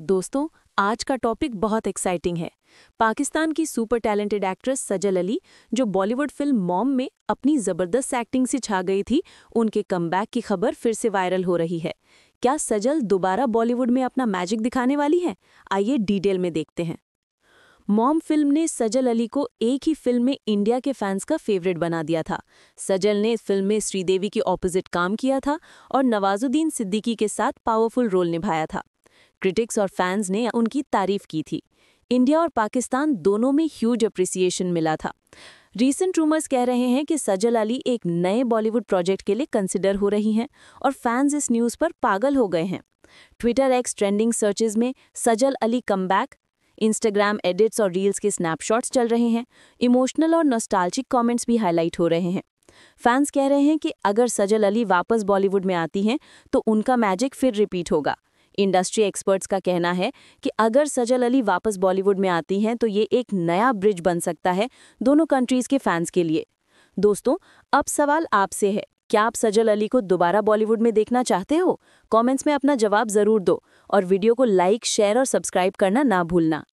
दोस्तों, आज का टॉपिक बहुत एक्साइटिंग है। पाकिस्तान की सुपर टैलेंटेड एक्ट्रेस सजल अली, जो बॉलीवुड फिल्म मॉम में अपनी जबरदस्त एक्टिंग से छा गई थी, उनके कमबैक की खबर फिर से वायरल हो रही है। क्या सजल दोबारा बॉलीवुड में अपना मैजिक दिखाने वाली है? आइए डिटेल में देखते हैं। मॉम फिल्म ने सजल अली को एक ही फिल्म में इंडिया के फैंस का फेवरेट बना दिया था। सजल ने इस फिल्म में श्रीदेवी के ऑपोजिट काम किया था और नवाजुद्दीन सिद्दीकी के साथ पावरफुल रोल निभाया था। क्रिटिक्स और फैंस ने उनकी तारीफ की थी। इंडिया और पाकिस्तान दोनों में ह्यूज अप्रिसिएशन मिला था। रीसेंट रूमर्स कह रहे हैं कि सजल अली एक नए बॉलीवुड प्रोजेक्ट के लिए कंसिडर हो रही हैं और फैंस इस न्यूज़ पर पागल हो गए हैं। ट्विटर एक्स ट्रेंडिंग सर्चेज में सजल अली कमबैक, इंस्टाग्राम एडिट्स और रील्स के स्नैपशॉट्स चल रहे हैं। इमोशनल और नॉस्टैल्जिक कमेंट्स भी हाईलाइट हो रहे हैं। फैंस कह रहे हैं कि अगर सजल अली वापस बॉलीवुड में आती हैं तो उनका मैजिक फिर रिपीट होगा। इंडस्ट्री एक्सपर्ट्स का कहना है कि अगर सजल अली वापस बॉलीवुड में आती हैं तो ये एक नया ब्रिज बन सकता है दोनों कंट्रीज के फैंस के लिए। दोस्तों, अब सवाल आपसे है, क्या आप सजल अली को दोबारा बॉलीवुड में देखना चाहते हो? कमेंट्स में अपना जवाब ज़रूर दो और वीडियो को लाइक, शेयर और सब्सक्राइब करना ना भूलना।